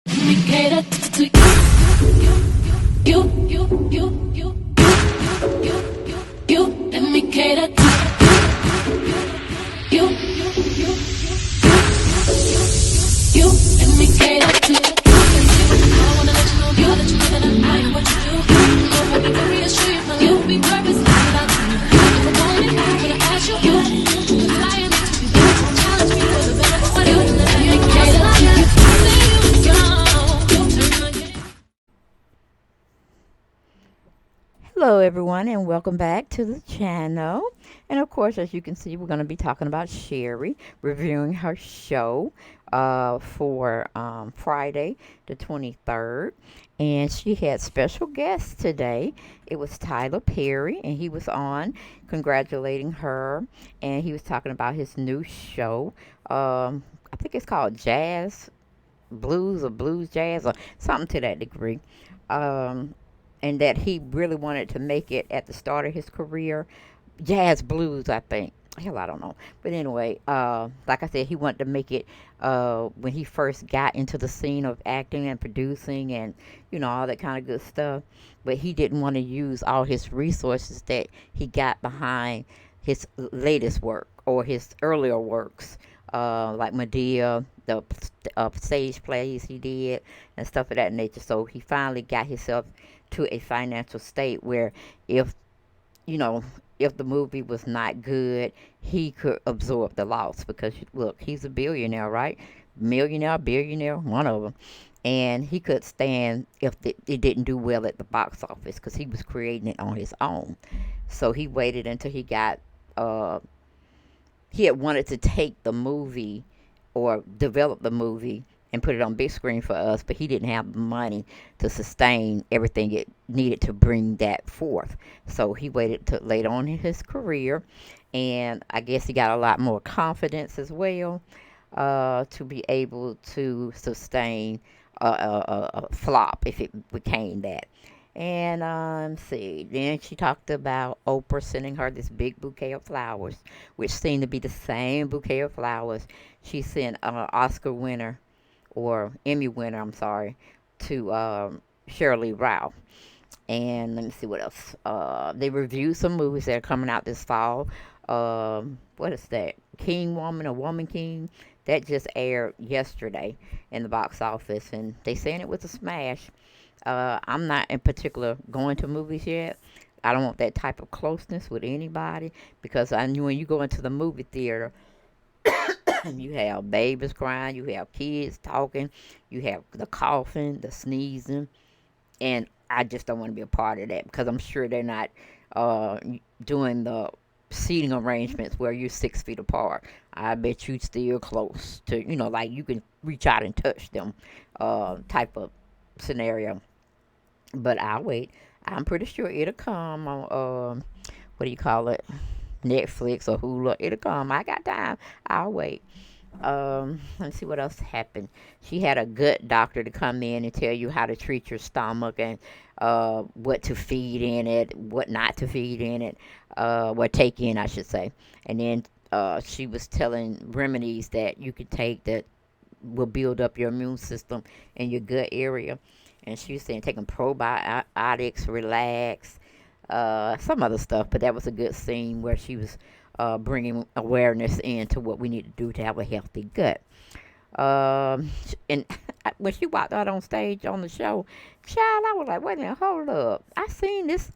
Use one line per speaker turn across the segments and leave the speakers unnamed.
me cater to you. Let me cater to you. Let me cater to I wanna let you know, girl, that you know that I am what you do. So let me reassure you, my life will be purpose without you. If I want it, I'm gonna ask you. Flying to be better, challenge me for the better. What do you let me cater to you?
Hello, everyone, and welcome back to the channel. And of course, as you can see, we're going to be talking about Sherri, reviewing her show for Friday, the 23rd. And she had special guests today. It was Tyler Perry, and he was on congratulating her. And he was talking about his new show. I think it's called Jazz Blues or Blues Jazz or something to that degree. Um, and that he really wanted to make it at the start of his career. Jazz blues, I think. Hell, I don't know. But anyway, like I said, he wanted to make it when he first got into the scene of acting and producing and, all that kind of good stuff. But he didn't want to use all his resources that he got behind his latest work or his earlier works, like Medea, the stage plays he did, and stuff of that nature. So he finally got himself to a financial state where if you know if the movie was not good, he could absorb the loss because look, he's a billionaire, right? Millionaire, billionaire, one of them. And he could stand if it didn't do well at the box office because he was creating it on his own. So he waited until uh, he had wanted to take the movie or develop the movie and put it on big screen for us, but he didn't have the money to sustain everything it needed to bring that forth. So he waited to later on in his career, and I guess he got a lot more confidence as well to be able to sustain a flop if it became that. And see, then she talked about Oprah sending her this big bouquet of flowers, which seemed to be the same bouquet of flowers she sent Oscar winner or Emmy winner, I'm sorry, to Shirley Rao. And let me see what else. They reviewed some movies that are coming out this fall. What is that? King Woman or Woman King? That just aired yesterday in the box office, and they saying it was a smash. I'm not in particular going to movies yet. I don't want that type of closeness with anybody because I knew when you go into the movie theater, you have babies crying, you have kids talking, you have the coughing, the sneezing, and I just don't want to be a part of that because I'm sure they're not uh, doing the seating arrangements where you're 6 feet apart. I bet you still close to, like you can reach out and touch them, type of scenario. But I'll wait. I'm pretty sure it'll come on, what do you call it? Netflix or Hulu. It'll come. I got time. I'll wait. Let's see what else happened. She had a gut doctor to come in and tell you how to treat your stomach and what to feed in it, what not to feed in it, what take in, I should say. And then she was telling remedies that you could take that will build up your immune system in your gut area. And she was saying taking probiotics, relax, some other stuff. But that was a good scene where she was bringing awareness into what we need to do to have a healthy gut. And when she walked out on stage on the show, child, I was like, wait a minute, hold up. I seen this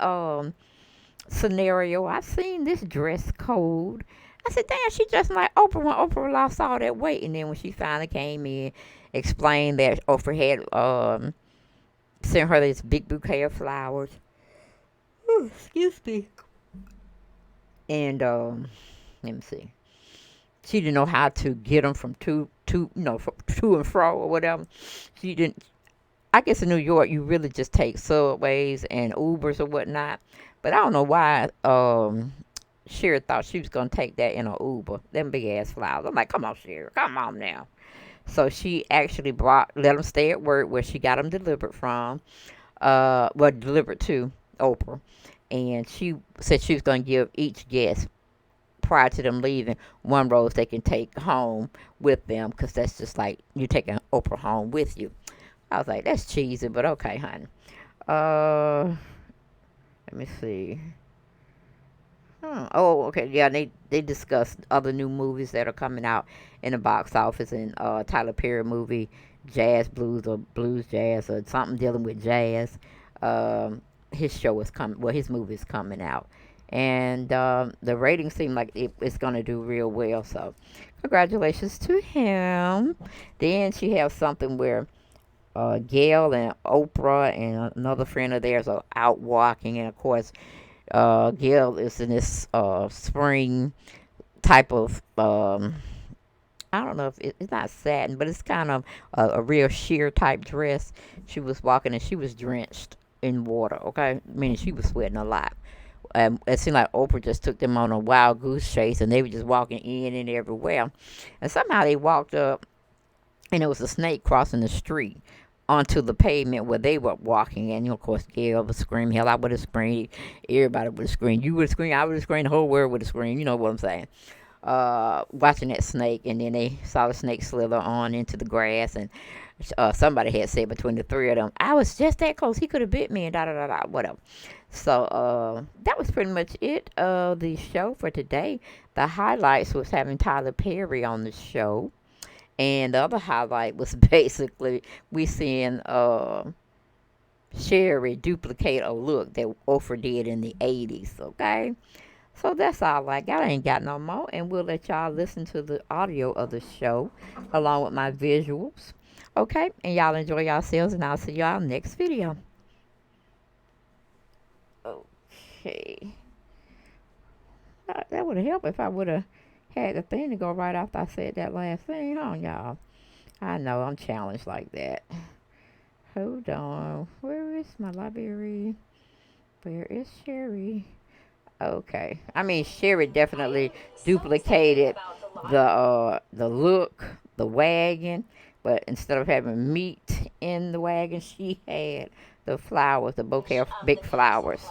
scenario. I seen this dress code. I said, damn, she just like Oprah when Oprah lost all that weight. And then when she finally came in, explained that Oprah had sent her this big bouquet of flowers. Ooh, excuse me. And let me see. She didn't know how to get them from from to and fro or whatever. She didn't. I guess in New York, you really just take subways and Ubers or whatnot. But I don't know why Sherry thought she was gonna take that in an Uber. Them big ass flowers. I'm like, come on, Sherry, come on now. So she actually let them stay at work where she got them delivered from. Well, delivered to Oprah, and she said she was gonna give each guest prior to them leaving one rose they can take home with them because that's just like you taking Oprah home with you. I was like, that's cheesy, but okay, honey. Uh, Let me see. Oh, okay. Yeah, they discussed other new movies that are coming out in the box office, and Tyler Perry movie, Jazz Blues or Blues Jazz or something dealing with jazz. Um, his show is coming. Well, his movie is coming out, and the ratings seem like it's gonna do real well. So, congratulations to him. Then she has something where Gail and Oprah and another friend of theirs are out walking, and of course, Gail is in this spring type of I don't know if it's not satin, but it's kind of a real sheer type dress. She was walking and she was drenched in water. Okay, meaning she was sweating a lot. It seemed like Oprah just took them on a wild goose chase, and they were just walking in and everywhere. And somehow they walked up, and there was a snake crossing the street onto the pavement where they were walking. And of course, Gail would scream, hell, I would have screamed. Everybody would have screamed. You would have screamed. I would have screamed. The whole world would have screamed. You know what I'm saying? Watching that snake, and then they saw the snake slither on into the grass, and somebody had said between the three of them, I was just that close. He could have bit me, and da da da da, whatever. So that was pretty much it. The show for today. The highlights was having Tyler Perry on the show. And the other highlight was basically we seeing Sherri duplicate a look that Oprah did in the 80s, okay? So that's all I got. I ain't got no more. And we'll let y'all listen to the audio of the show along with my visuals. Okay? And y'all enjoy yourselves, and I'll see y'all next video. Okay. That would have helped if I would have had the thing to go right after I said that last thing, huh, y'all? I know I'm challenged like that. Hold on. Where is my library? Where is Sherri? Okay. I mean, Sherri definitely duplicated the look, the wagon, but instead of having meat in the wagon, she had the flowers, the bouquet of big flowers.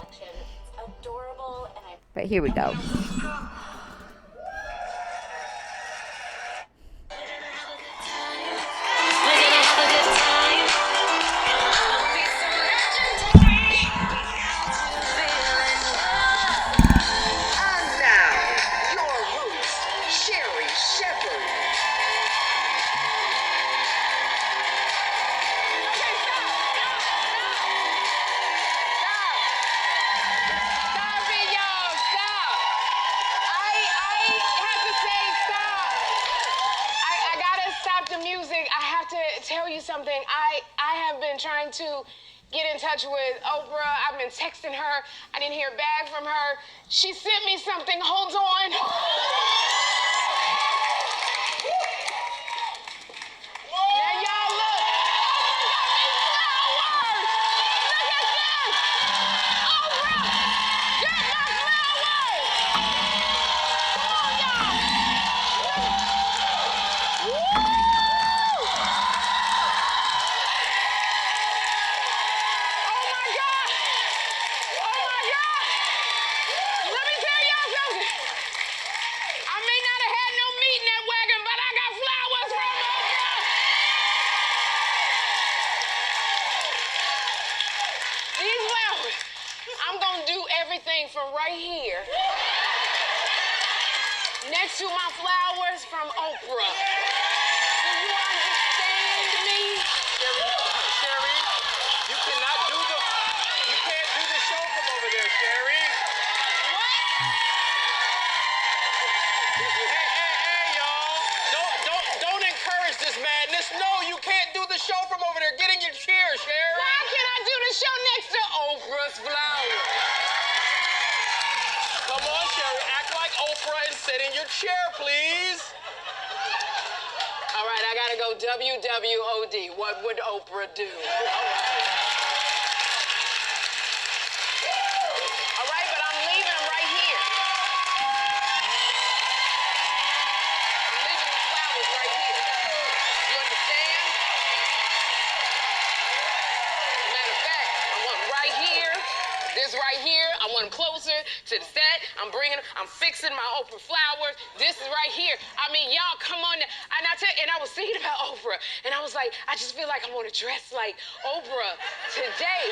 But here we go.
Tell you something. I have been trying to get in touch with Oprah. I've been texting her. I didn't hear back from her. She sent me something. Hold on. Now y'all look. Flowers. Look at this. Oprah, get my flowers. Come on, y'all. Woo! I'm gonna do everything from right here next to my flowers from Oprah. Do you understand me?
Sherri, you can't do the show from over there, Sherri.
What?
Hey, y'all. Don't encourage this madness. No, you can't do the show from over there. Get in your chair, Sherri.
Why can't I do the show next to Oprah's flowers?
Come on, Sherri. Act like Oprah and sit in your chair, please.
All right, I gotta go WWOD. What would Oprah do? All right, but I'm leaving them right here. I'm leaving the flowers right here. You understand? Matter of fact, I want right here, this right here, I I want them closer to the set. I'm bringing them. I'm fixing my Oprah flowers. This is right here. I mean, y'all come on. And I was thinking about Oprah, and I was like, I just feel like I want to dress like Oprah today,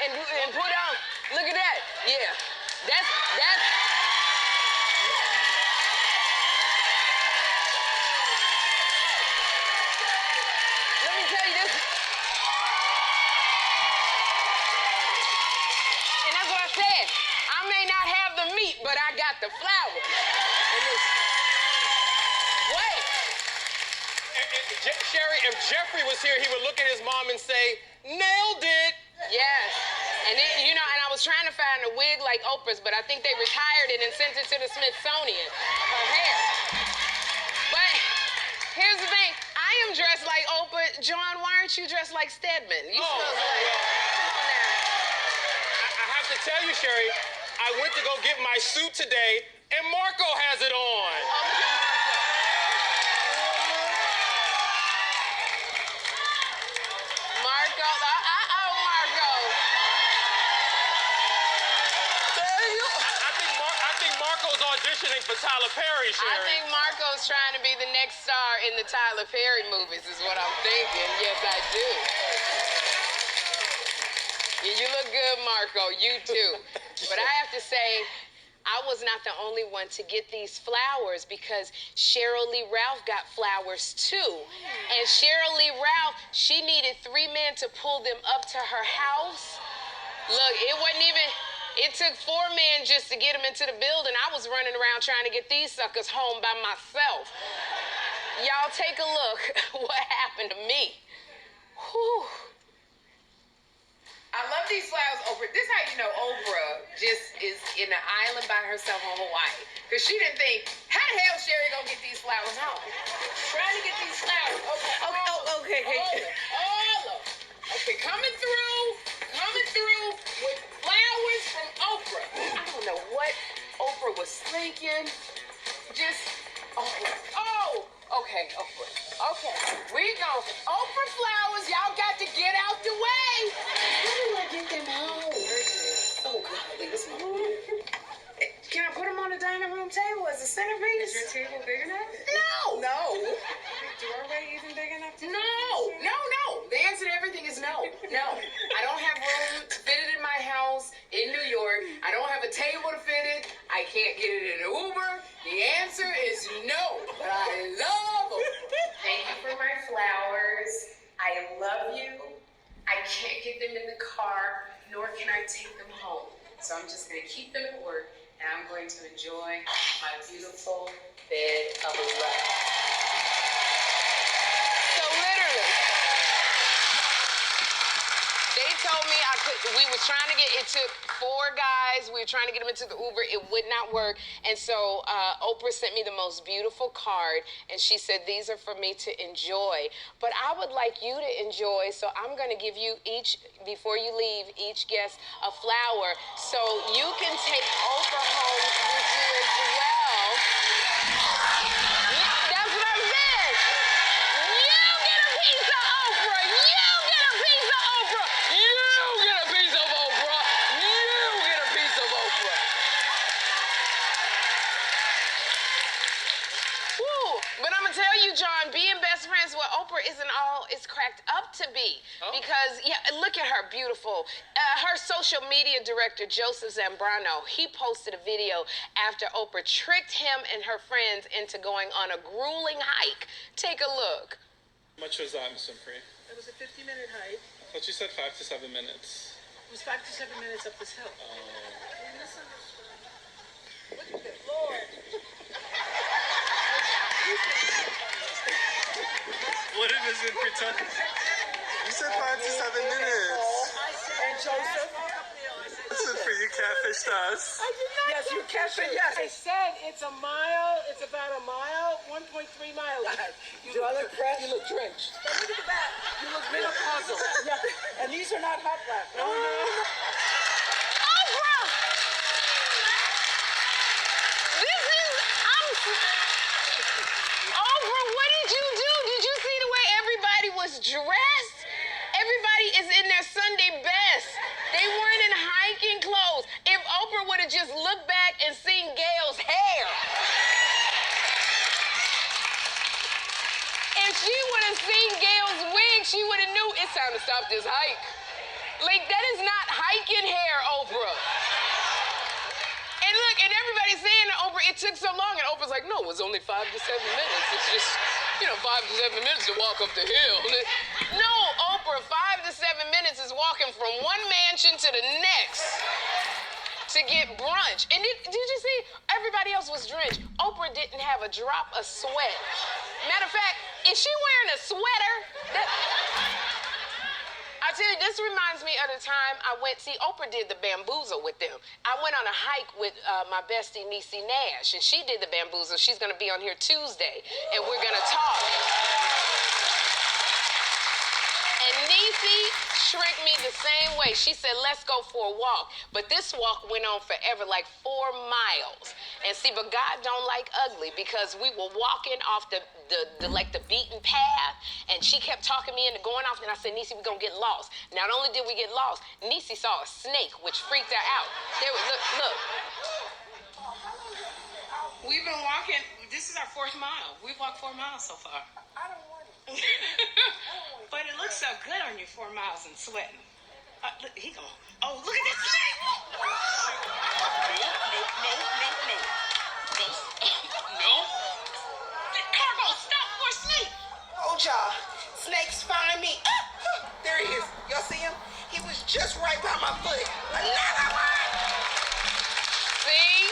and put on. Look at that. Yeah, that's. Let me tell you this. And that's what I said. I may not have the meat, but I got the flour. Wait.
Sherri, if Jeffrey was here, he would look at his mom and say, nailed it.
Yes. And then, and I was trying to find a wig like Oprah's, but I think they retired it and sent it to the Smithsonian. Her hair. But here's the thing. I am dressed like Oprah. John, why aren't you dressed like Stedman? You supposed to like, come on now.
I have to tell you, Sherri, I went to go get my suit today, and Marco has it on.
Oh, look at Marco. Marco.
I think Marco's auditioning for Tyler Perry, Sherri.
I think Marco's trying to be the next star in the Tyler Perry movies is what I'm thinking. Yes, I do. You look good, Marco. You too. But I have to say, I was not the only one to get these flowers because Cheryl Lee Ralph got flowers too. And Cheryl Lee Ralph, she needed 3 men to pull them up to her house. Look, it took 4 men just to get them into the building. I was running around trying to get these suckers home by myself. Y'all take a look what happened to me. Whew.
I love these flowers, Oprah. This is how you know Oprah just is in an island by herself on Hawaii. Because she didn't think, how the hell Sherri gonna get these flowers home? Trying to get these flowers. Okay. All of them. Okay, coming through with flowers from Oprah. I don't know what Oprah was thinking. Okay, Oprah. Okay, we go. Oprah flowers, y'all got to get out the way. How do I get them home? Oh, God, this one. Can I put them on the dining room table as a centerpiece? Is your table big enough? No. Is the doorway even big enough? No. The answer to everything is no. I don't have room to fit it in my house in New York. I don't have a table to fit it. I can't get it in an Uber. The answer is no. But I love them. Thank you for my flowers. I love you. I can't get them in the car, nor can I take them home. So I'm just going to keep them at work, and I'm going to enjoy my beautiful bed of love.
So literally, they told me we was trying to it took 4 guys, we were trying to get them into the Uber, it would not work. And so Oprah sent me the most beautiful card, and she said, these are for me to enjoy. But I would like you to enjoy, so I'm gonna give you each, before you leave, each guest a flower, so you can take Oprah home with you as well. That's what I'm saying. You get a piece of Oprah. You get a piece of Oprah. You get a piece of Oprah. You get a piece of Oprah. Woo. But I'm gonna tell you, John, being best friends with Oprah isn't all it's cracked up to be.
Oh.
Because, look at her, beautiful. Her social media director, Joseph Zambrano, he posted a video after Oprah tricked him and her friends into going on a grueling hike. Take a look.
How much was that, Miss Winfrey?
It was a 50-minute hike.
I thought you said 5 to 7 minutes.
It was 5 to 7 minutes up this hill. Look at this. Lord.
What did Miss Winfrey tell you? You said 5 to 7 minutes.
And Joseph?
Miss Winfrey, you catfished us.
Yes, you catfish. Yes. I said it's a mile. It's about a mile, 1.3 miles. Do I look fresh? You look drenched. Look at the back. You look menopausal. Yeah. And these are not hot flashes. No.
Oprah! Oprah, what did you do? Did you see the way everybody was dressed? Everybody is in their Sunday best. They weren't in hiking clothes. If just looked back and seen Gail's hair. If she would have seen Gail's wig, she would have knew it's time to stop this hike. Like, that is not hiking hair, Oprah. And look, and everybody's saying to Oprah, it took so long. And Oprah's like, no, it was only 5 to 7 minutes. It's just, 5 to 7 minutes to walk up the hill. No, Oprah, 5 to 7 minutes is walking from one mansion to the next to get brunch. And did you see? Everybody else was drenched. Oprah didn't have a drop of sweat. Matter of fact, is she wearing a sweater? I tell you, this reminds me of the time I went, see, Oprah did the bamboozle with them. I went on a hike with my bestie, Niecy Nash, and she did the bamboozle. She's going to be on here Tuesday, and we're going to talk. And Niecy tricked me the same way. She said, let's go for a walk. But this walk went on forever, like 4 miles. And see, but God don't like ugly, because we were walking off the beaten path, and she kept talking me into going off, and I said, Niecy, we're going to get lost. Not only did we get lost, Niecy saw a snake, which freaked her out. Look. We've been walking, this is our 4th mile. We've walked 4 miles so far.
I don't want it.
But it looks so good on you 4 miles and sweating. Look, he going, oh, look at this snake! No. The car gonna stop for a snake.
Oh, y'all. Snakes find me. There he is. Y'all see him? He was just right by my foot. Another one!
See?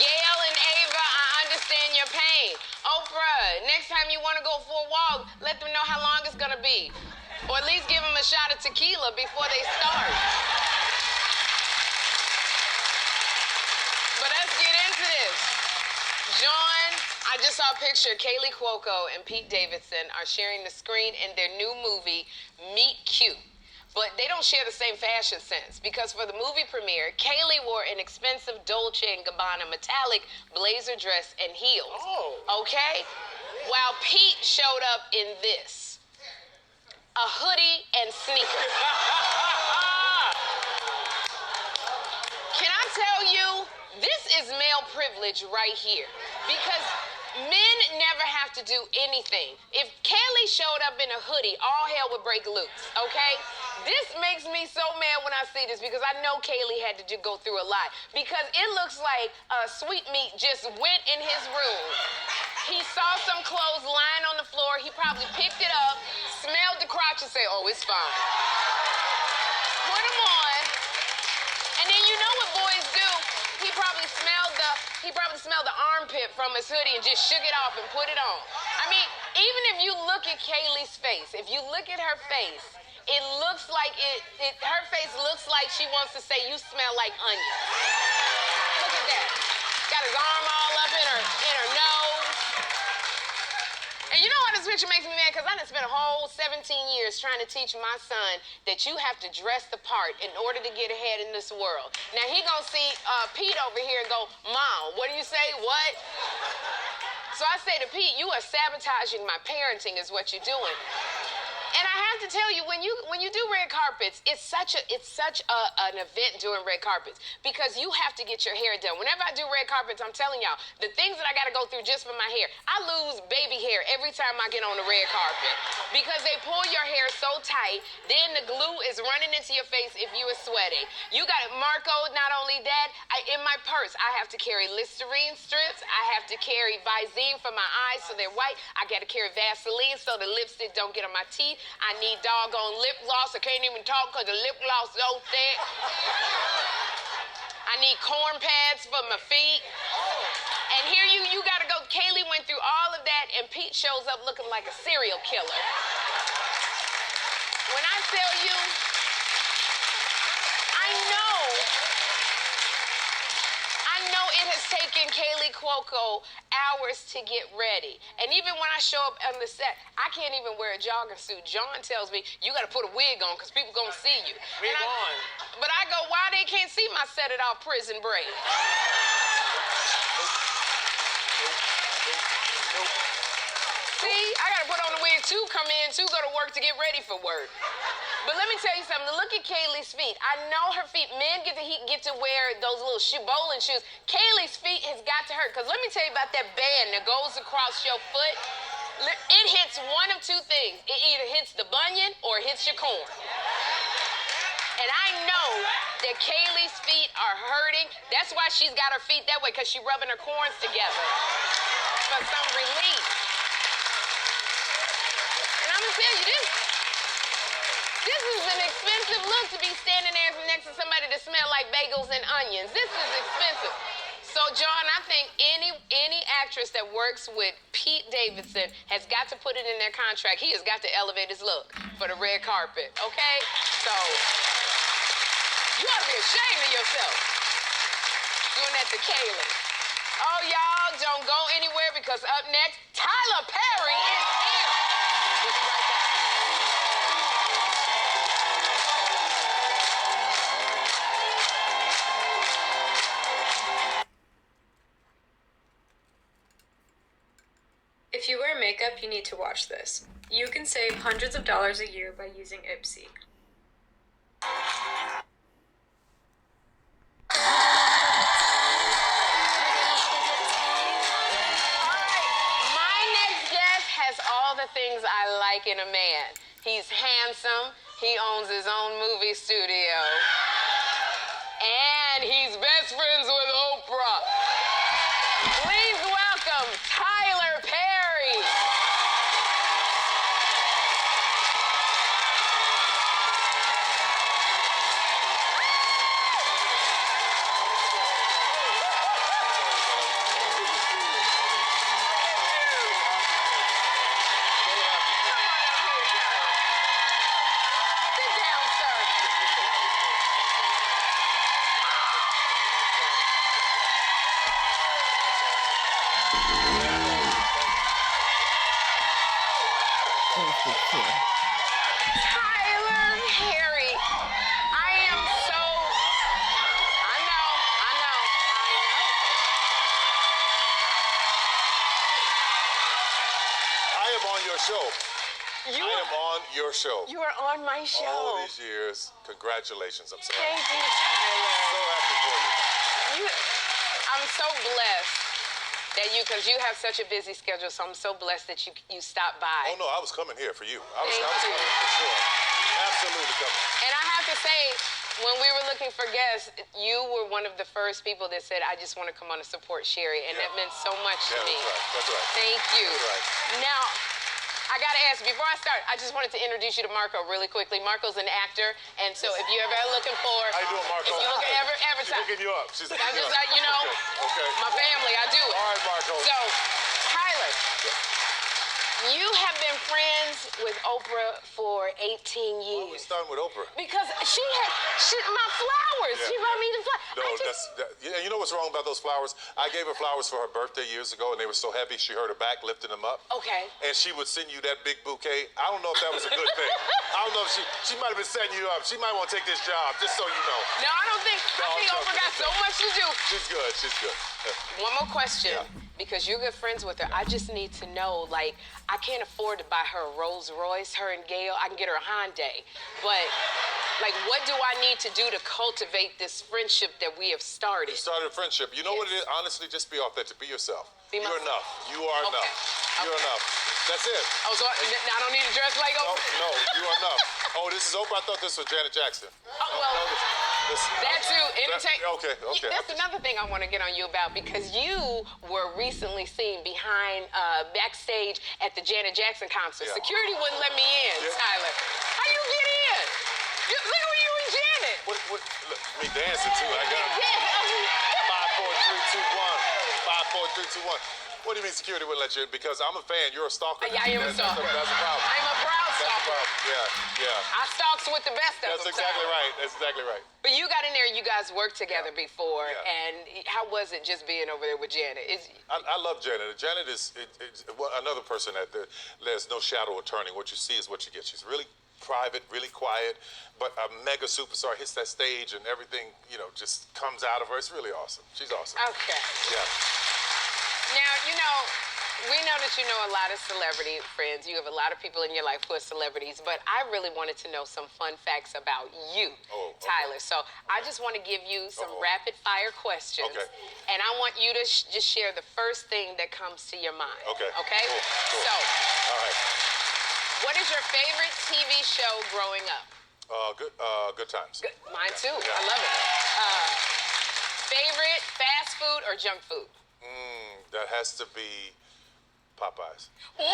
Gail and Ava, I understand your pain. Oprah, next time you want to go for a walk, let them know how long it's going to be. Or at least give them a shot of tequila before they start. But let's get into this. John, I just saw a picture. Kaylee Cuoco and Pete Davidson are sharing the screen in their new movie, Meet Cute. But they don't share the same fashion sense, because for the movie premiere, Kaylee wore an expensive Dolce & Gabbana metallic blazer dress and heels.
Oh.
Okay? While Pete showed up in this, a hoodie and sneakers. Can I tell you, this is male privilege right here, because men never have to do anything. If Kaylee showed up in a hoodie, all hell would break loose, okay? This makes me so mad when I see this, because I know Kaylee had to go through a lot. Because it looks like Sweetmeat just went in his room. He saw some clothes lying on the floor. He probably picked it up, smelled the crotch, and said, oh, it's fine. Put them on. And then you know what boys do? He probably smelled the armpit from his hoodie and just shook it off and put it on. I mean, even if you look at Kaylee's face, if you look at her face, it looks like her face looks like she wants to say, you smell like onions. Look at that. Got his arm all up in her nose. And you know what this picture makes me mad? Because I done spent a whole 17 years trying to teach my son that you have to dress the part in order to get ahead in this world. Now he gonna see Pete over here and go, Mom, what do you say? What? So I say to Pete, you are sabotaging my parenting is what you're doing. And I have to tell you, when you do red carpets, it's such an event doing red carpets, because you have to get your hair done. Whenever I do red carpets, I'm telling y'all, the things that I got to go through just for my hair, I lose baby hair every time I get on the red carpet, because they pull your hair so tight, then the glue is running into your face if you are sweating. You got Marco, not only that, in my purse, I have to carry Listerine strips. I have to carry Visine for my eyes so they're white. I got to carry Vaseline so the lipstick don't get on my teeth. I need doggone lip gloss. I can't even talk because the lip gloss is so thick. I need corn pads for my feet. And here you got to go. Kaylee went through all of that, and Pete shows up looking like a serial killer. When I tell you, I know it has taken Kaylee Cuoco hours to get ready. And even when I show up on the set, I can't even wear a jogging suit. John tells me, you got to put a wig on because people going to see you.
Wig on.
But I go, why they can't see my set it off prison break? See, I got to put on the wig Two come in, two go to work to get ready for work. But let me tell you something. Look at Kaylee's feet. I know her feet. Men get to wear those little bowling shoes. Kaylee's feet has got to hurt. Because let me tell you about that band that goes across your foot. It hits one of two things. It either hits the bunion or it hits your corn. And I know that Kaylee's feet are hurting. That's why she's got her feet that way, because she's rubbing her corns together for some relief. And I'm going to tell you this. This is an expensive look to be standing there next to somebody that smell like bagels and onions. This is expensive. So, John, I think any actress that works with Pete Davidson has got to put it in their contract. He has got to elevate his look for the red carpet, okay? So, you ought to be ashamed of yourself doing that to Kaylee. Oh, y'all, don't go anywhere because up next, Tyler Perry is here. We'll be right back.
If you wear makeup, you need to watch this. You can save hundreds of dollars a year by using Ipsy.
My next guest has all the things I like in a man. He's handsome, he owns his own movie studio, and he's best friends with Oprah. Please welcome Tyler Perry. Sit down, sir. Tyler Perry, I am so. I know.
I am on your show.
You
I am on your show.
You are on my show.
All these years, congratulations. I'm so
Thank
happy.
you, Tyler.
So happy for you.
I'm so blessed that because you have such a busy schedule, so I'm so blessed that you stopped by.
Oh no, I was coming here for you. I was
Thank you.
coming for sure. Absolutely coming.
And I have to say, when we were looking for guests, you were one of the first people that said, I just want to come on and support Sherri, and that meant so much to me.
That's right.
Thank you.
That's right.
Now, I got to ask, before I start, I just wanted to introduce you to Marco really quickly. Marco's an actor, and so if you're ever looking for...
How you doing, Marco?
If you look at every
She's
time...
picking you up. She's
I'm
picking you
just
up.
like, you know,
Okay.
my family, I do it.
All right, Marco.
So, Tyler, you have been friends with Oprah for 18
Why are we
years.
starting with Oprah?
Because she my flowers.
Yeah.
She brought me the flowers.
No, you know what's wrong about those flowers? I gave her flowers for her birthday years ago, and they were so heavy, she hurt her back lifting them up.
Okay.
And she would send you that big bouquet. I don't know if that was a good thing. I don't know if she might have been setting you up. She might want to take this job, just so you know.
No, I don't think.
No,
I think
I'm
Oprah got so much to do.
She's good. She's good.
One more question.
Yeah.
Because you're good friends with her, I just need to know, like, I can't afford to buy her a Rolls Royce, her and Gail. I can get her a Hyundai. But, like, what do I need to do to cultivate this friendship that we have started?
You started a friendship. You know what it is? Honestly, just be authentic. Be yourself.
Be
You're
myself.
enough. You are enough. You're enough. That's it.
Oh, so I don't need to dress like
No,
Oprah?
no, you are enough. Oh, this is Oprah. I thought this was Janet Jackson.
well, That too, entertain.
Okay.
That's another thing I want to get on you about, because you were recently seen behind backstage at the Janet Jackson concert.
Yeah.
Security wouldn't let me in,
Yeah.
Tyler. How you get in? Look at you and Janet.
What, look, me dancing too. I got 5, 4, 3, 2, 1. 5, 4, 3, 2, 1. What do you mean security wouldn't let you in? Because I'm a fan. You're a stalker.
Yeah, I am a stalker.
That's a problem.
I'm a proud
That's a
stalker.
problem. Yeah.
I stalks with the best of
That's
them.
exactly
Tyler.
right. That's exactly right.
But you got in there, you guys worked together before,
Yeah.
and how was it just being over there with Janet?
I love Janet. Janet is another person that there's no shadow of turning. What you see is what you get. She's really private, really quiet, but a mega superstar, hits that stage and everything, just comes out of her. It's really awesome. She's awesome.
Okay.
Yeah.
Now, we know that you know a lot of celebrity friends. You have a lot of people in your life who are celebrities, but I really wanted to know some fun facts about you, Tyler. So I just want to give you some rapid fire questions.
Okay.
And I want you to just share the first thing that comes to your mind.
Okay.
Okay?
Cool.
So,
All right.
what is your favorite TV show growing up?
Good times.
Good. Mine too.
Yeah.
I love it. Favorite fast food or junk food?
That has to be Popeyes.
Ooh!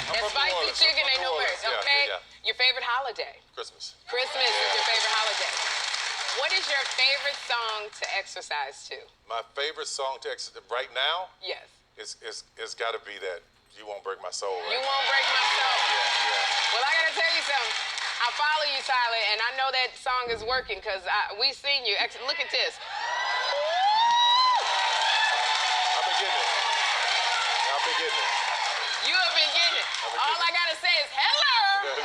That
from New
spicy
Orleans.
chicken
I'm from
ain't
New
no
Orleans.
worse,
Yeah,
okay?
yeah.
Your favorite holiday?
Christmas.
Christmas is your favorite holiday. What is your favorite song to exercise to?
My favorite song to right now
Yes.
it's got to be that You Won't Break My Soul. Right?
You Won't Break My Soul.
Yeah.
Well, I gotta tell you something. I follow you, Tyler, and I know that song is working because we seen you. Look at this.
I've been getting it.
You have been getting it. All I gotta say is hello.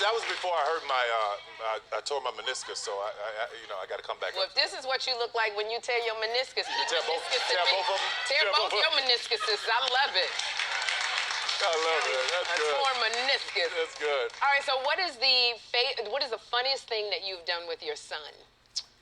That was before I hurt my I tore my meniscus, so I got to come back.
Well, if this is what you look like when you tear your meniscus,
tear both of them?
Tear both your meniscuses. I love it.
I love it. That's good.
A torn meniscus.
That's good.
All right. So, what is the funniest thing that you've done with your son?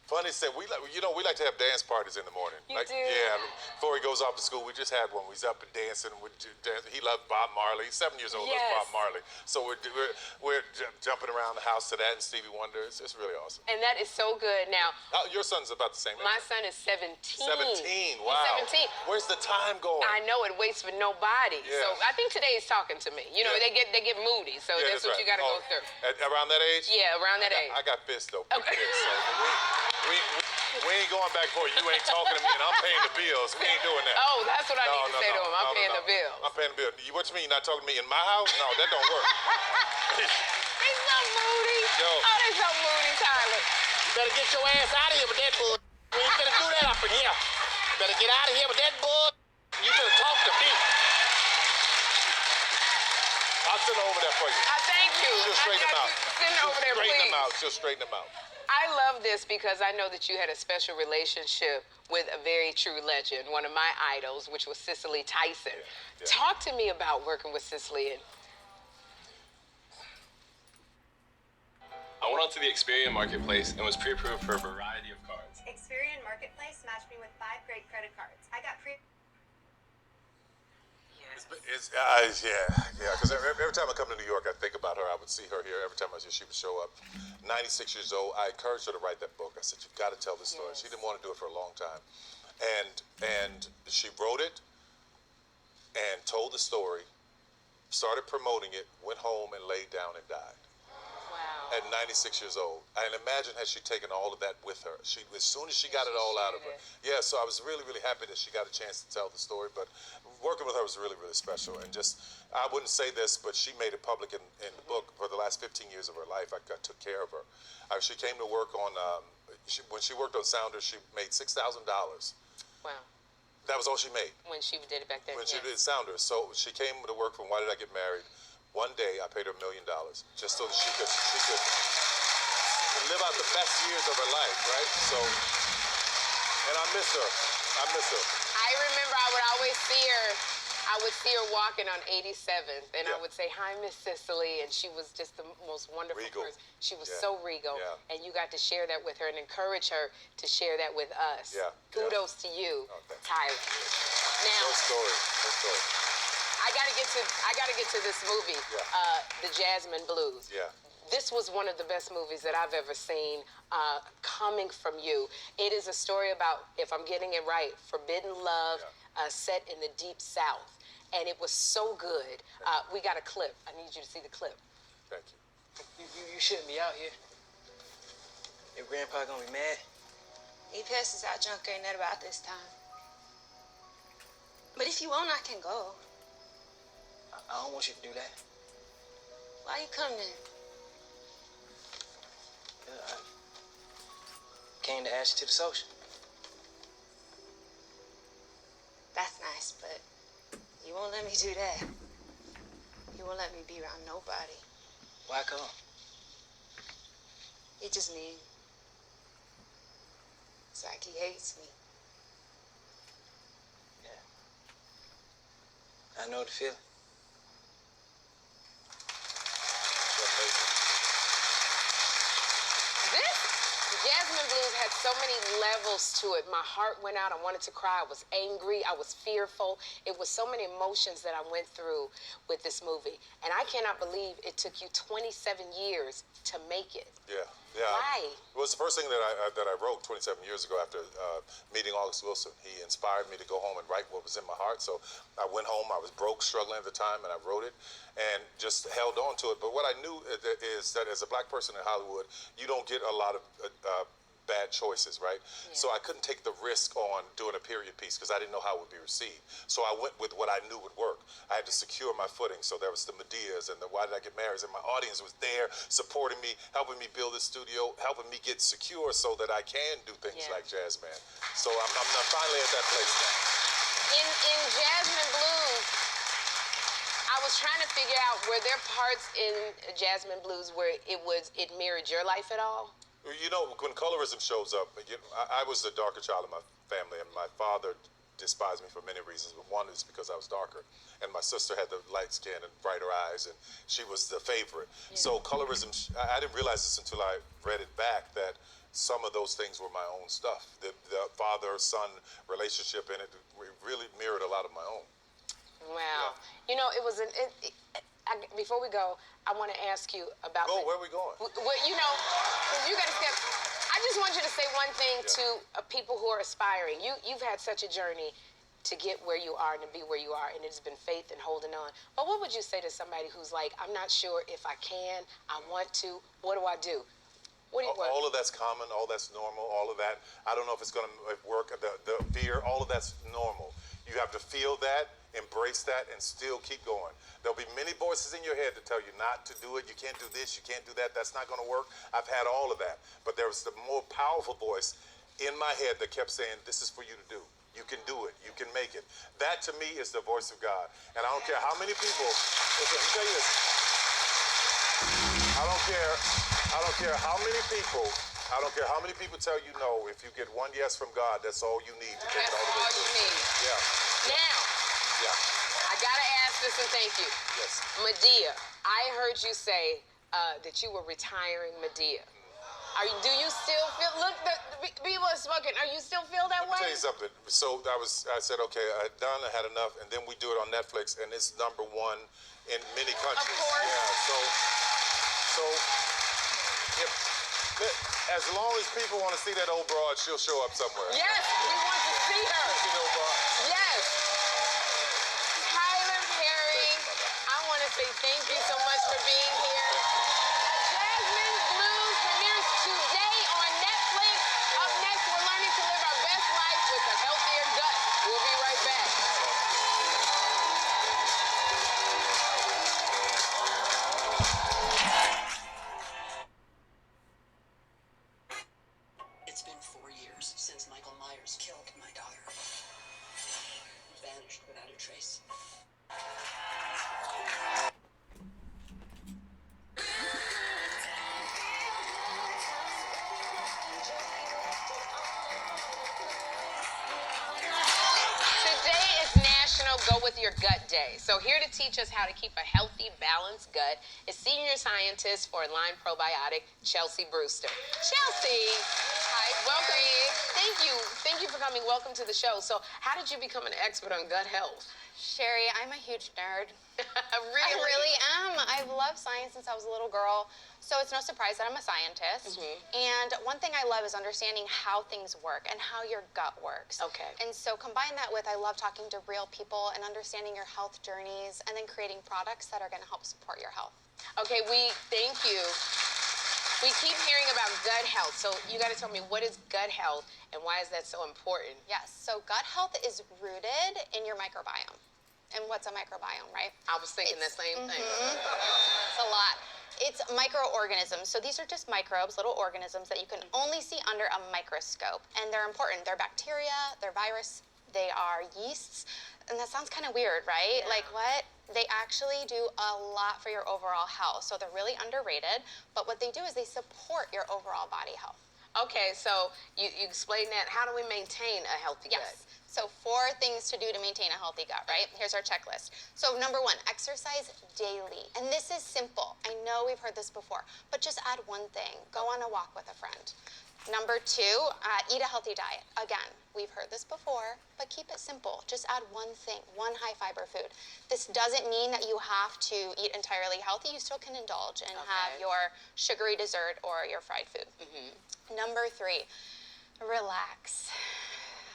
Funny thing, we like to have dance parties in the morning.
You do?
Yeah, before he goes off to school, we just had one. He's up and dancing. He loved Bob Marley. He's 7 years old.
Yes.
Loves Bob Marley. So we're jumping around the house to that and Stevie Wonder. It's really awesome.
And that is so good. Now,
Your son's about the same age.
my son is 17.
17. Wow.
He's 17.
Where's the time going?
I know it waits for nobody.
Yeah.
So I think today he's talking to me. You know,
Yeah.
they get moody. So
Yeah,
that's what
right.
you got to go through.
Around that age?
Yeah, around that age.
I got fists though.
Okay.
So we ain't going back for you ain't talking to me and I'm paying the bills. We ain't doing that.
Oh, that's what I need to say to him. I'm paying the bills.
I'm paying the bill. What you mean you're not talking to me in my house? No, that don't work.
He's so moody.
Yo.
Oh, they're so moody, Tyler.
You better get your ass out of here with that bull. We ain't gonna do that up in here. You better get out of here with that bull. You better talk to me.
I'll send her over there for you.
Thank you.
She'll straighten them out.
Send her over there, please.
She'll straighten them out.
I love this because I know that you had a special relationship with a very true legend, one of my idols, which was Cicely Tyson.
Yeah.
Talk to me about working with Cicely.
I went onto the Experian Marketplace and was pre-approved for a variety of cards.
Experian Marketplace matched me with 5 great credit cards. I got
Because every time I come to New York, I think about her. I would see her here. Every time she would show up. 96 years old. I encouraged her to write that book. I said, you've got to tell this story. She didn't want to do it for a long time. And she wrote it and told the story, started promoting it, went home and laid down and died.
Wow.
At 96 years old. And imagine had she taken all of that with her. As soon as she got it all out of her. Yeah, so I was really, really happy that she got a chance to tell the story. But working with her was really, really special. And I wouldn't say this, but she made it public in the book. For the last 15 years of her life, I took care of her. She came to work on, when she worked on Sounders, she made $6,000.
Wow.
That was all she made.
When she did it back then.
When she did Sounders. So she came to work from Why Did I Get Married? One day, I paid her $1 million just so that she could live out the best years of her life, right? So, and I miss her.
I remember I would always see her. I would see her walking on 87th, and I would say, "Hi, Miss Sicily," and she was just the most wonderful person. She was so regal, and you got to share that with her and encourage her to share that with us.
Yeah.
Kudos to you, Tyler. Now,
No story.
I gotta get to this movie, The Jasmine Blues.
Yeah.
This was one of the best movies that I've ever seen coming from you. It is a story about, if I'm getting it right, forbidden love set in the deep South. And it was so good. We got a clip. I need you to see the clip.
Thank you.
You shouldn't be out here. Your grandpa gonna be mad.
He passes out junk ain't that about this time. But if you want, I can go.
I don't want you to do that.
Why you come then?
I came to ask you to the social.
That's nice, but you won't let me do that. You won't let me be around nobody.
Why come?
He just mean. It's like he hates me.
I know the feeling.
This Jasmine Blues had so many levels to it. My heart went out. I wanted to cry. I was angry. I was fearful. It was so many emotions that I went through with this movie. And I cannot believe it took you 27 years to make it.
Yeah, yeah.
Why?
It was the first thing that I wrote 27 years ago after meeting August Wilson. He inspired me to go home and write what was in my heart. So I went home. I was broke, struggling at the time, and I wrote it and just held on to it. But what I knew is that as a black person in Hollywood, you don't get a lot of bad choices, right? Yeah. So I couldn't take the risk on doing a period piece because I didn't know how it would be received. So I went with what I knew would work. I had to secure my footing. So there was the Medeas and the Why Did I Get Married? And my audience was there supporting me, helping me build this studio, helping me get secure so that I can do things like Jazz Man. So I'm finally at that place now.
In Jasmine Blues, I was trying to figure out, were there parts in Jasmine Blues where it mirrored your life at all?
You know, when colorism shows up, I was the darker child of my family, and my father despised me for many reasons, but one is because I was darker. And my sister had the light skin and brighter eyes, and she was the favorite. Yeah. So colorism, I didn't realize this until I read it back, that some of those things were my own stuff. The father-son relationship in it really mirrored a lot of my own.
Wow. Yeah. You know, it was before we go, I want to ask you about...
where are we going?
You know, you got to step... I just want you to say one thing to people who are aspiring. You've had such a journey to get where you are and to be where you are, and it's been faith and holding on. But what would you say to somebody who's like, I'm not sure if I can, I want to, what do I do?
All of that's common, all that's normal, all of that. I don't know if it's going to work, the fear, all of that's normal. You have to feel that, embrace that, and still keep going. There'll be many voices in your head that tell you not to do it. You can't do this, you can't do that, that's not going to work. I've had all of that. But there was the more powerful voice in my head that kept saying, this is for you to do. You can do it. You can make it. That, to me, is the voice of God. And I don't care how many people, listen, let me tell you this. I don't care how many people tell you no. If you get one yes from God, that's all you need to take it all the way through.
That's all you need.
Yeah.
Now, I gotta ask this, and thank you.
Yes.
Medea, I heard you say that you were retiring Medea. Do you still feel? Look, the people are smoking. Are you still feel that way?
Let me tell you something. So I said, okay, I had enough, and then we do it on Netflix, and it's #1 in many countries.
Of course.
Yeah. So as long as people want to see that old broad, she'll show up somewhere.
Yes, we want to see her. Yes. Tyler Perry, I want to say thank you so much for being here. Jasmine Blues premieres today on Netflix. Up next, we're learning to live our best life with a healthier gut. We'll be right back.
It's been 4 years since Michael Myers killed my daughter. Vanished without a trace.
Today is National Go With Your Gut Day. So here to teach us how to keep a healthy, balanced gut is senior scientist for Align Probiotic, Chelsea Brewster. Chelsea, hi, welcome. Thank you for coming. Welcome to the show. So how did you become an expert on gut health?
Sherri, I'm a huge nerd.
Really?
I really am. I've loved science since I was a little girl, so it's no surprise that I'm a scientist. And one thing I love is understanding how things work and how your gut works.
Okay.
And so combine that with I love talking to real people and understanding your health journeys and then creating products that are going to help support your health.
Okay, thank you. We keep hearing about gut health, so you got to tell me, what is gut health and why is that so important?
Yes, so gut health is rooted in your microbiome. And what's a microbiome, right?
I was thinking the same thing.
It's a lot. It's microorganisms. So these are just microbes, little organisms that you can only see under a microscope. And they're important. They're bacteria, they're virus, they are yeasts. And that sounds kind of weird, right? Yeah. Like what? They actually do a lot for your overall health. So they're really underrated. But what they do is they support your overall body health.
Okay, so you explain that. How do we maintain a healthy gut?
Yes. So 4 things to do to maintain a healthy gut, right? Here's our checklist. So number 1, exercise daily. And this is simple. I know we've heard this before, but just add one thing. Go on a walk with a friend. Number 2, eat a healthy diet. Again, we've heard this before, but keep it simple. Just add one thing, one high-fiber food. This doesn't mean that you have to eat entirely healthy. You still can indulge and have your sugary dessert or your fried food. Number 3, relax.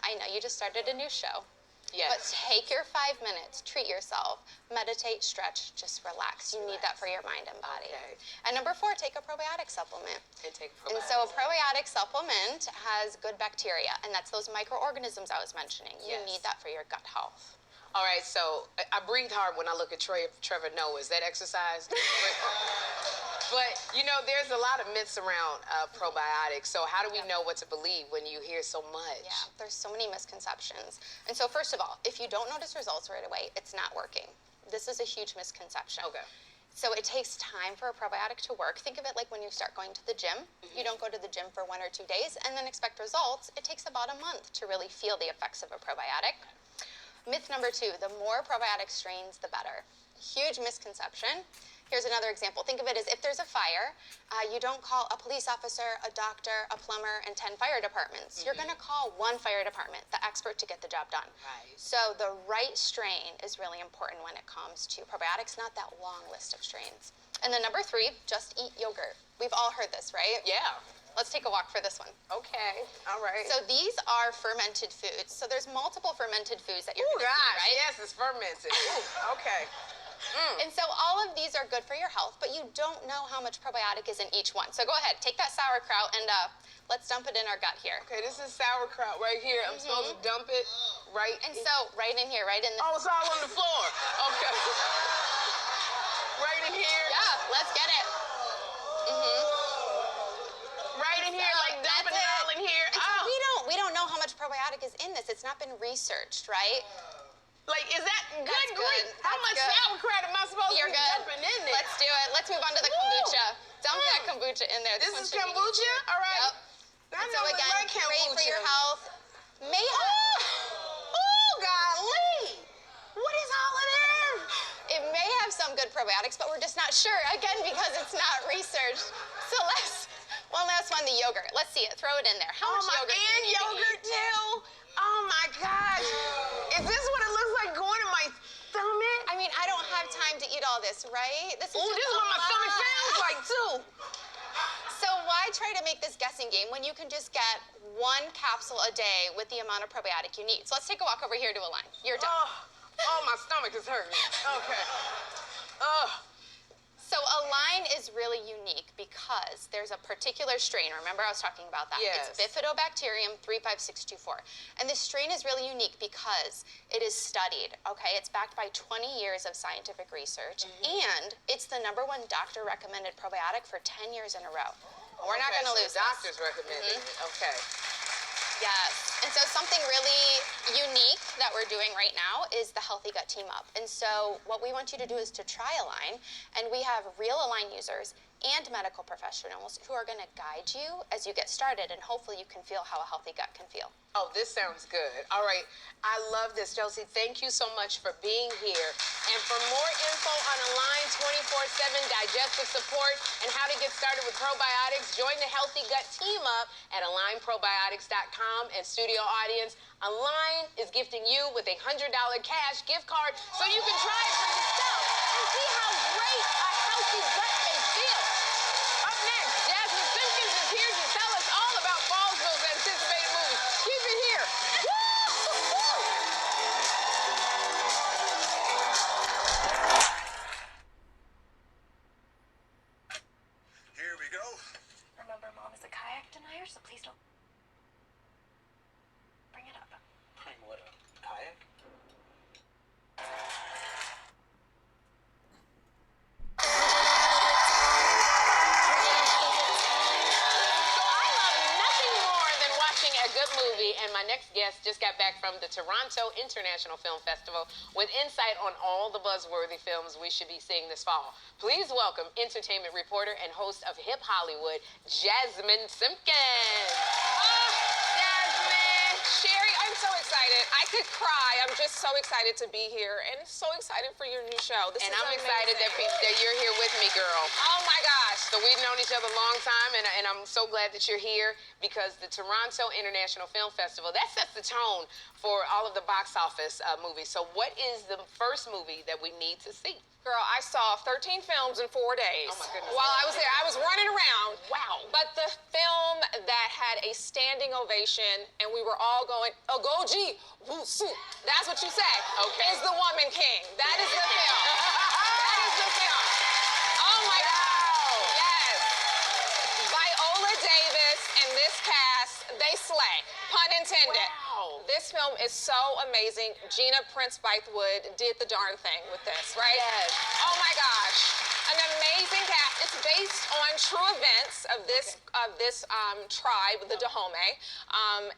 I know you just started a new show.
Yes.
But take your 5 minutes, treat yourself, meditate, stretch, just relax. You need that for your mind and body.
Okay.
And number 4, take a probiotic supplement.
And take
And
probiotics.
so a probiotic supplement has good bacteria, and that's those microorganisms I was mentioning. You
Yes.
need that for your gut health.
All right, so I breathe hard when I look at Trevor Noah. Is that exercise? But, you know, there's a lot of myths around probiotics. So how do we know what to believe when you hear so much?
Yeah, there's so many misconceptions. And so first of all, if you don't notice results right away, it's not working. This is a huge misconception.
Okay.
So it takes time for a probiotic to work. Think of it like when you start going to the gym. You don't go to the gym for 1 or 2 days and then expect results. It takes about a month to really feel the effects of a probiotic. Myth number 2, the more probiotic strains, the better. Huge misconception. Here's another example. Think of it as if there's a fire, you don't call a police officer, a doctor, a plumber, and 10 fire departments. You're going to call one fire department, the expert, to get the job done.
Right.
So the right strain is really important when it comes to probiotics, not that long list of strains. And then number 3, just eat yogurt. We've all heard this, right?
Yeah.
Let's take a walk for this one.
Okay. All right.
So these are fermented foods. So there's multiple fermented foods that you're
Oh,
going to see,
gosh.
right?
Yes, it's fermented. Ooh, okay.
And so all of these are good for your health, but you don't know how much probiotic is in each one. So go ahead, take that sauerkraut and let's dump it in our gut here.
Okay, this is sauerkraut right here. I'm supposed to dump it right
And so right in here, right in the...
Oh, it's all on the floor. Okay. Right in here.
Yeah, let's get it.
Right in here, like dumping it all in here.
And so we don't know how much probiotic is in this. It's not been researched, right?
Like, is that good?
That's
Grief?
good.
How
That's
much
good.
sauerkraut am I supposed
You're
to be
good.
dumping in there?
Let's do it. Let's move on to the kombucha. Dump that kombucha in there.
This
one
is
should be
kombucha?
easier.
All right.
Yep.
I
And so
know it's
again,
like
great for your
kombucha.
health. May
Oh, golly. What is all of this?
It may have some good probiotics, but we're just not sure. Again, because it's not researched. So one last one, the yogurt. Let's see it. Throw it in there. How much yogurt? do you
And
need to
yogurt,
eat?
too? Oh, my gosh. Is this what it looks like going in my stomach?
I mean, I don't have time to eat all this, right? This is
Oh,
just
this is
a
what my stomach
lot.
sounds like, too.
So why try to make this guessing game when you can just get 1 capsule a day with the amount of probiotic you need? So let's take a walk over here to Align. You're done.
Oh, my stomach is hurting. Okay.
So Align is really unique because there's a particular strain. Remember I was talking about that.
Yes.
It's Bifidobacterium 35624. And this strain is really unique because it is studied, okay? It's backed by 20 years of scientific research, and it's the #1 doctor recommended probiotic for 10 years in a row. We're not going to lose
Doctors recommending it. Okay.
Yes. And so something really unique that we're doing right now is the Healthy Gut Team Up. And so what we want you to do is to try Align, and we have real Align users and medical professionals who are going to guide you as you get started, and hopefully you can feel how a healthy gut can feel.
Oh, this sounds good. All right. I love this, Chelsea. Thank you so much for being here. And for more info on Align 24/7 digestive support and how to get started with probiotics, join the Healthy Gut Team Up at AlignProbiotics.com. And studio audience, Align is gifting you with a $100 cash gift card so you can try it for yourself and see how great a healthy gut can feel. Up next, Jasmine Simpkins is here to tell us all about Fallsville's anticipated movie. Keep it here.
Here we go.
Remember, Mom is a kayak denier, so please don't bring it up.
Bring what up? Kayak?
Nothing more than watching a good movie, and my next guest just got back from the Toronto International Film Festival with insight on all the buzzworthy films we should be seeing this fall. Please welcome entertainment reporter and host of Hip Hollywood, Jasmine Simpkins. Oh, Jasmine. Sherri, I'm so excited
excited. I could cry. I'm just so excited to be here and so excited for your new show. This
And
is
I'm excited
amazing.
that you're here with me, girl.
Oh my gosh.
So we've known each other a long time, and I'm so glad that you're here because the Toronto International Film Festival, that sets the tone for all of the box office movies. So what is the first movie that we need to see?
Girl, I saw 13 films in 4 days.
Oh my goodness.
While I was there, I was running around.
Wow.
But the film that had a standing ovation and we were all going, Ogoji, Wusu. That's what you say.
Okay.
Is The Woman King. That is the film. That is the film. Oh my God. Yes. Viola Davis and this cast, they slay. Pun intended.
Wow.
This film is so amazing. Gina Prince Bythewood did the darn thing with this, right?
Yes.
Oh my gosh. An amazing cast. It's based on true events of this tribe, the Dahomey,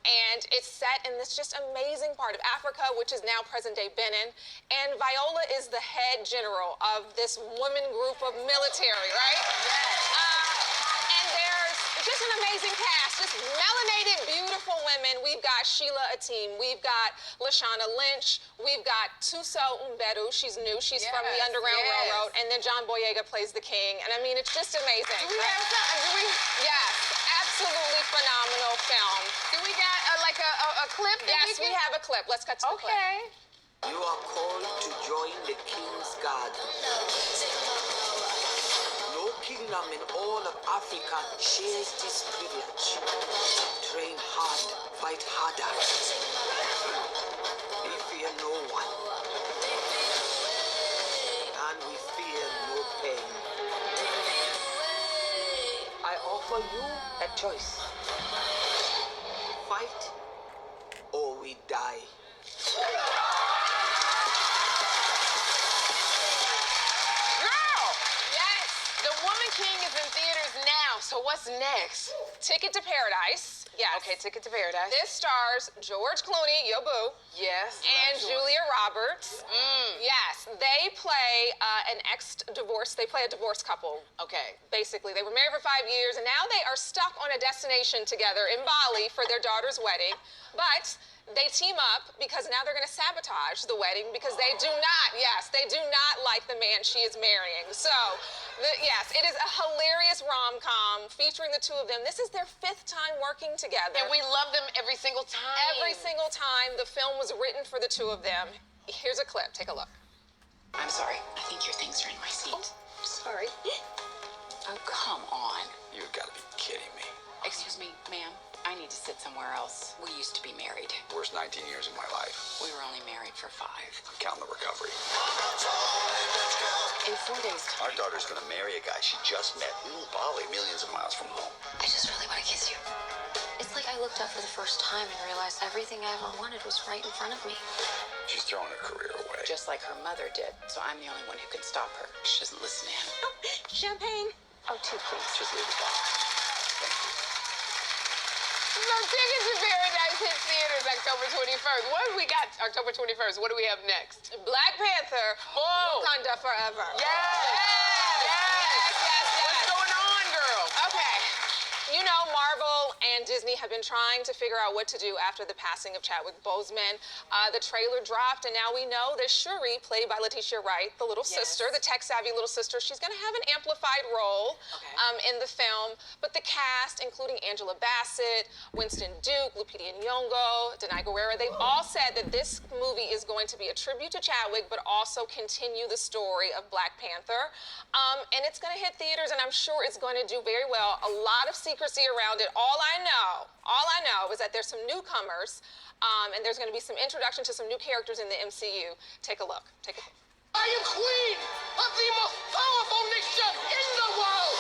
and it's set in this just amazing part of Africa, which is now present-day Benin. And Viola is the head general of this woman group of military, right? And there's just an amazing cast, just melanated, beautiful women. We've got Sheila Atim, we've got Lashana Lynch, we've got Tuso Umberu, she's new, she's from the Underground Railroad, and then John Boyega plays the king. And I mean, it's just amazing.
Do we have some?
Yes, absolutely phenomenal film.
Do we got a clip?
Yes, we have a clip. Let's cut to the clip.
Okay.
You are called to join the King's Guard. No kingdom in all of Africa shares this privilege. Train hard, fight harder. We fear no one. And we fear no pain. I offer you a choice. Fight or we die.
Girl! Yes! The Woman King is in theaters now, so what's next?
Ticket to Paradise. Yes.
Okay, Ticket to Paradise.
This stars George Clooney, yo boo.
Yes.
And Julia Roberts. Yes, they play they play a divorced couple.
Okay.
Basically, they were married for 5 years, and now they are stuck on a destination together in Bali for their daughter's wedding. But they team up because now they're going to sabotage the wedding because they do not like the man she is marrying. So, yes, it is a hilarious rom-com featuring the two of them. This is their 5th time working together.
And we love them every single time.
Every single time. The film was written for the two of them. Here's a clip. Take a look.
I'm sorry. I think your things are in my seat.
Sorry.
Oh, come on.
You've got to be kidding me.
Excuse me, ma'am. I need to sit somewhere else. We used to be married.
Worst 19 years of my life.
We were only married for 5.
I'm counting the recovery.
In 4 days' time.
Our daughter's gonna marry a guy she just met in Bali, millions of miles from home.
I just really want to kiss you. It's like I looked up for the first time and realized everything I ever wanted was right in front of me.
She's throwing her career away.
Just like her mother did. So I'm the only one who can stop her. She doesn't listen to him.
Oh, champagne.
Oh, 2, please.
Just leave it alone. Thank you.
So Ticket to Paradise hits theaters October 21st. What do we got October 21st? What do we have next?
Black Panther, Wakanda Forever. Yes.
What's going on, girl?
Okay. You know, Marvel and Disney have been trying to figure out what to do after the passing of Chadwick Boseman. The trailer dropped, and now we know that Sherri, played by Letitia Wright, the little sister, the tech-savvy little sister, she's going to have an amplified role in the film. But the cast, including Angela Bassett, Winston Duke, Lupita Nyong'o, Denai Guerrera, they've all said that this movie is going to be a tribute to Chadwick, but also continue the story of Black Panther. And it's going to hit theaters, and I'm sure it's going to do very well. A lot of secrecy around it. All I know is that there's some newcomers, and there's going to be some introduction to some new characters in the MCU. Take a look. Take a look.
I am queen of the most powerful nation in the world,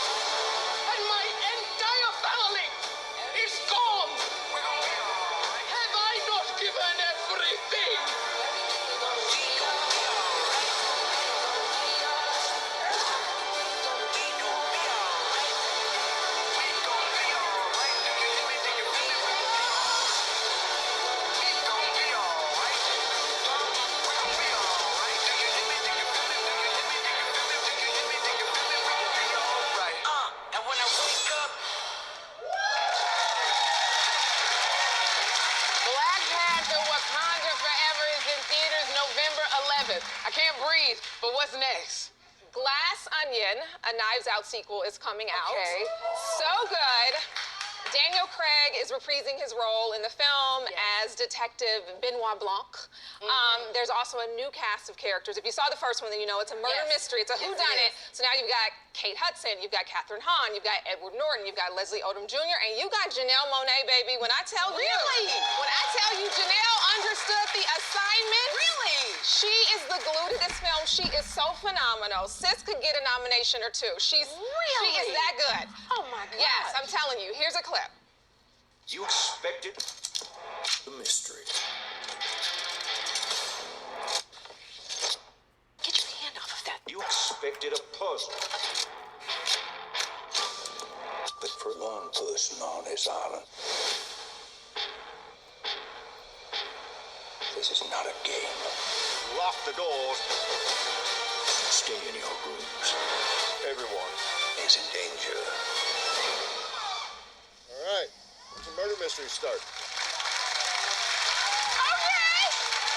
and my entire family is gone. Have I not given everything?
What's next?
Glass Onion, a Knives Out sequel, is coming out.
Okay.
So good. Daniel Craig is reprising his role in the film as Detective Benoit Blanc. There's also a new cast of characters. If you saw the first one, then you know it's a murder mystery. It's a whodunit. So now you've got Kate Hudson, you've got Katherine Hahn, you've got Edward Norton, you've got Leslie Odom Jr., and you got Janelle Monáe, baby. When I tell you Janelle understood the assignment.
Really?
She is the glue to this film. She is so phenomenal. Sis could get a nomination or two. She is that good.
Oh my God.
Yes, I'm telling you. Here's a clip.
You expected the mystery.
Get your hand off of that.
You expected a puzzle. But for one person on this island, this is not a game.
Lock the doors.
Stay in your rooms.
Everyone.
Is in danger.
All right. What's the murder mystery start?
Okay.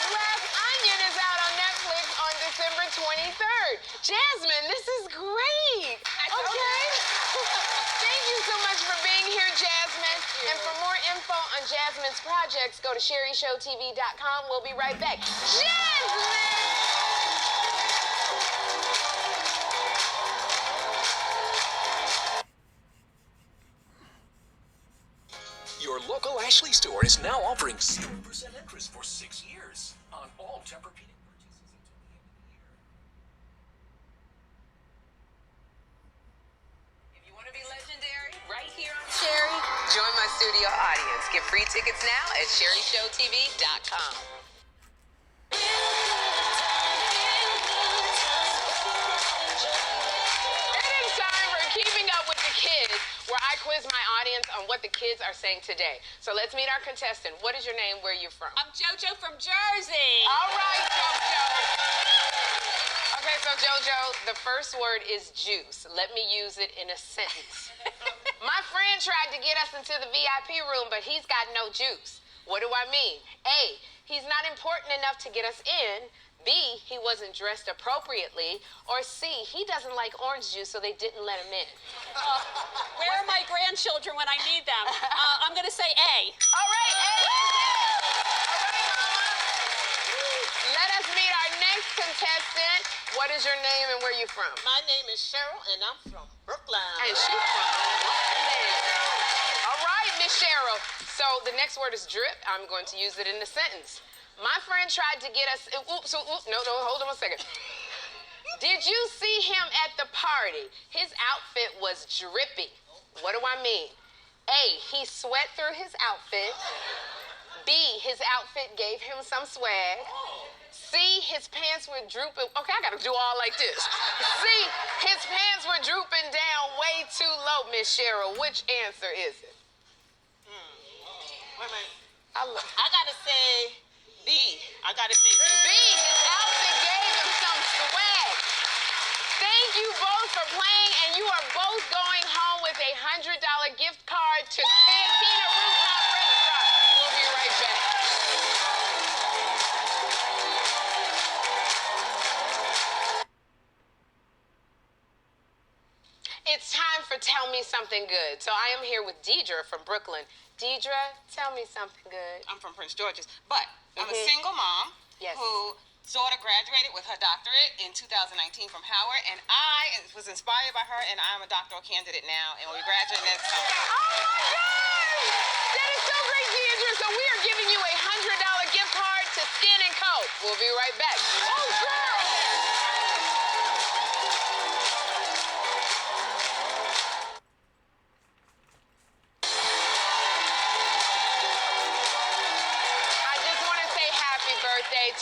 Glass Onion is out on Netflix on December 23rd. Jasmine, this is great. Okay. Thank you so much for being here, Jasmine. And for more info on Jasmine's projects, go to sherryshowtv.com. We'll be right back. Jasmine!
Your local Ashley store is now offering 0% interest for 6 years on all Tempur-Pedic purchases until the end of the year.
If you want to be legendary, right here on Sherry, join my studio audience. Get free tickets now at sherryshowtv.com. It is time for Keeping Up with the Kids, where I quiz my audience on what the kids are saying today. So let's meet our contestant. What is your name? Where are you from?
I'm JoJo from Jersey.
All right, JoJo. Okay, so JoJo, the first word is juice. Let me use it in a sentence. My friend tried to get us into the VIP room, but he's got no juice. What do I mean? A, he's not important enough to get us in. B, he wasn't dressed appropriately. Or C, he doesn't like orange juice, so they didn't let him in.
Where are my grandchildren when I need them? I'm going to say A.
All right, A is it. All right, Mama. Let us meet our next contestant. What is your name and where are you from?
My name is Cheryl, and I'm from Brooklyn.
And she's from Brooklyn. All right, Miss Cheryl. So the next word is drip. I'm going to use it in a sentence. My friend tried to get us. No, hold on a second. Did you see him at the party? His outfit was drippy. What do I mean? A, he sweat through his outfit. B, his outfit gave him some swag. C, his pants were drooping. Okay, I gotta do all like this. C, his pants were drooping down way too low, Miss Cheryl. Which answer is it?
Wait a minute. I gotta say B. I gotta say B.
B, his outfit gave him some swag. Thank you both for playing, and you are both going home with a $100 gift card to Cantina Rooftop Restaurant. We'll be right back. It's time for Tell Me Something Good. So I am here with Deidre from Brooklyn. Deidre, tell me something good.
I'm from Prince George's, but I'm a single mom who daughter graduated with her doctorate in 2019 from Howard, and I was inspired by her, and I'm a doctoral candidate now, and we're graduating next summer.
Oh my God! That is so great, Deidre. So we are giving you a $100 gift card to Skin and Co. We'll be right back. Oh, girl!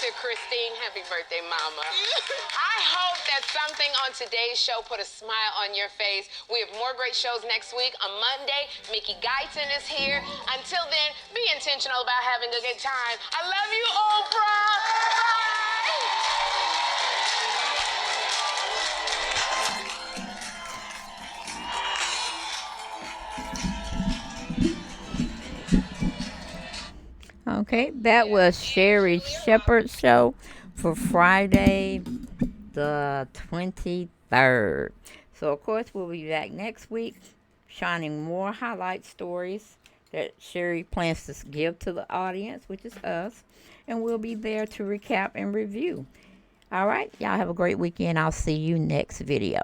To Christine. Happy birthday, Mama. I hope that something on today's show put a smile on your face. We have more great shows next week. On Monday, Mickey Guyton is here. Until then, be intentional about having a good time. I love you, Oprah.
Okay, that was Sherri Shepherd's show for Friday, the 23rd. So, of course, we'll be back next week, shining more highlight stories that Sherri plans to give to the audience, which is us. And we'll be there to recap and review. All right. Y'all have a great weekend. I'll see you next video.